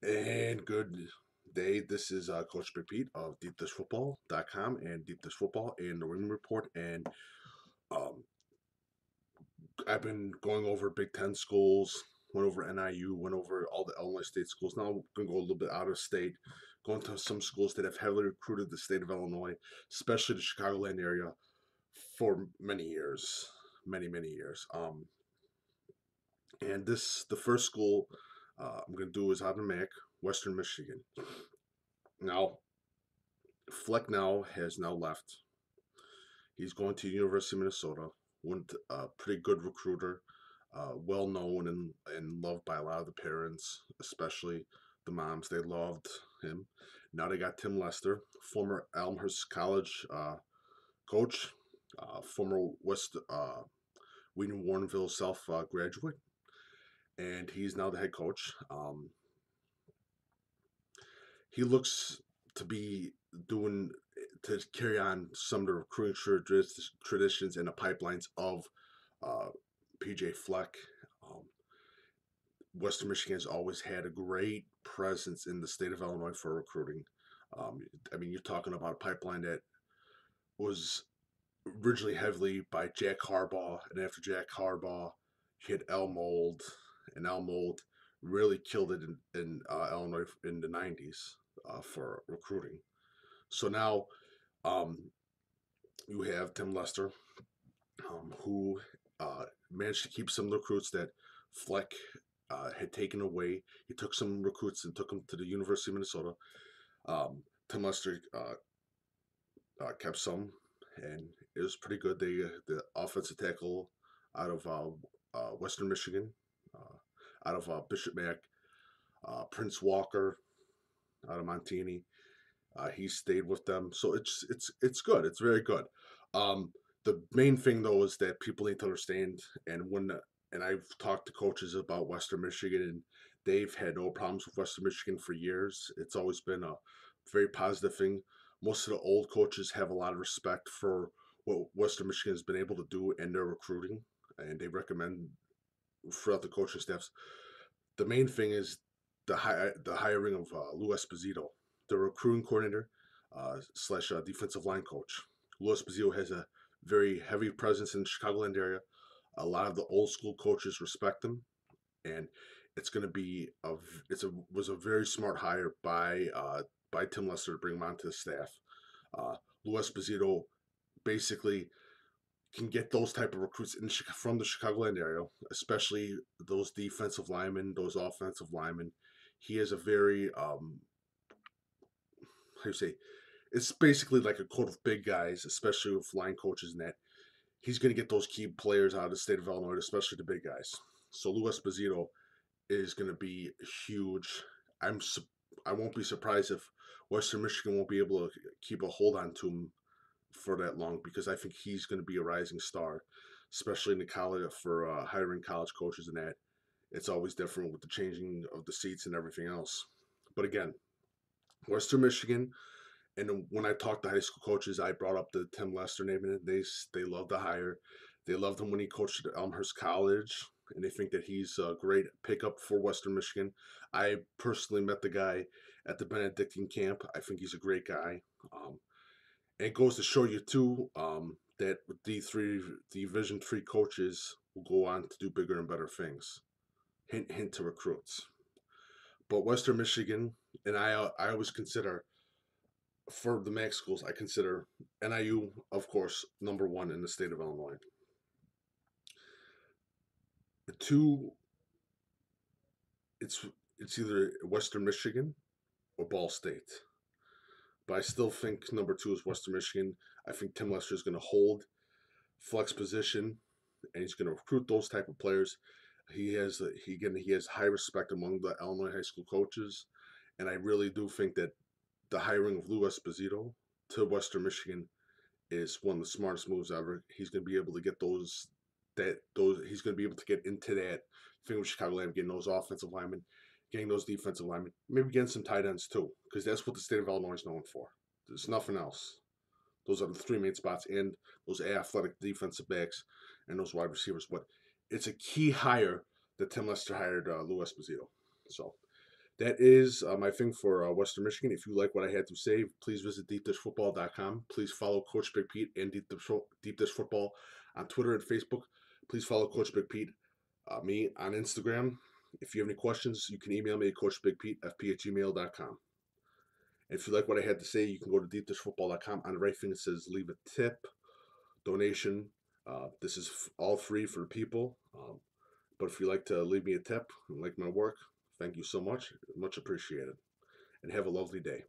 And good day. This is Coach Pete of DeepDishFootball.com and Deep Dish Football and the Ring Report. And um, I've been going over Big Ten schools, went over NIU, went over all the Illinois State schools. Now I'm going to go a little bit out of state, going to some schools that have heavily recruited the state of Illinois, especially the Chicagoland area, for many years, many years. And the first school I'm going to do is out of Mac, Western Michigan. Now, Fleck has now left. He's going to University of Minnesota. One pretty good recruiter, well known and loved by a lot of the parents, especially the moms. They loved him. Now they got Tim Lester, former Elmhurst College coach, former West Wheaton Warrenville South graduate, and he's now the head coach. He looks to be doing to carry on some of the recruiting traditions and the pipelines of uh, PJ Fleck. Um, Western Michigan has always had a great presence in the state of Illinois for recruiting. I mean, you're talking about a pipeline that was originally heavily by Jack Harbaugh, and after Jack Harbaugh, you had Elmold, and Elmold really killed it in Illinois in the '90s for recruiting. So now um, you have Tim Lester, who managed to keep some recruits that Fleck had taken away. He took some recruits and took them to the University of Minnesota. Tim Lester kept some, and it was pretty good. The offensive tackle out of Western Michigan, out of Bishop Mac, Prince Walker out of Montini. He stayed with them, so it's good. It's very good. Um, the main thing though is that people need to understand, and I've talked to coaches about Western Michigan, and they've had no problems with Western Michigan for years. It's always been a very positive thing. Most of the old coaches have a lot of respect for what Western Michigan has been able to do in their recruiting, and they recommend throughout the coaching staffs. The main thing is the hiring of Lou Esposito, the recruiting coordinator slash defensive line coach. Lou Esposito has a very heavy presence in the Chicagoland area. A lot of the old school coaches respect him, and it's going to be was a very smart hire by Tim Lester to bring him onto the staff. Uh, Lou Esposito basically can get those type of recruits from the Chicagoland area, especially those defensive linemen, those offensive linemen. He has a very how do you say, it's basically like a coat of big guys, especially with line coaches and that. He's going to get those key players out of the state of Illinois, especially the big guys. So Lou Esposito is going to be huge. I'm I won't be surprised if Western Michigan won't be able to keep a hold on to him for that long, because I think he's going to be a rising star, especially in the college for hiring college coaches and that. It's always different with the changing of the seats and everything else. But again, Western Michigan, and when I talked to high school coaches, I brought up the Tim Lester name, and they love the hire. They loved him when he coached at Elmhurst College, and they think that he's a great pickup for Western Michigan. I personally met the guy at the Benedictine camp. I think he's a great guy. And it goes to show you too that with Division three coaches will go on to do bigger and better things. Hint, hint to recruits. But Western Michigan, and I always consider for the MAC schools, I consider NIU, of course, number one in the state of Illinois. The two, it's it's either Western Michigan or Ball State. But I still think number two is Western Michigan. I think Tim Lester is going to hold flex position, and he's going to recruit those type of players. He has high respect among the Illinois high school coaches, and I really do think that the hiring of Lou Esposito to Western Michigan is one of the smartest moves ever. He's going to be able to get those he's going to be able to get into that thing with Chicagoland, getting those offensive linemen, getting those defensive linemen, maybe getting some tight ends too, because that's what the state of Illinois is known for. There's nothing else. Those are the three main spots, and those athletic defensive backs and those wide receivers. But it's a key hire that Tim Lester hired Lou Esposito. So That is my thing for Western Michigan. If you like what I had to say, please visit deepdishfootball.com. Please follow Coach Big Pete and Deep Dish Football on Twitter and Facebook. Please follow Coach Big Pete, me on Instagram. If you have any questions, you can email me at coachbigpetefp@gmail.com. If you like what I had to say, you can go to deepdishfootball.com. On the right thing, it says leave a tip, donation. This is all free for people. But if you'd like to leave me a tip and like my work, thank you so much. Much appreciated. And have a lovely day.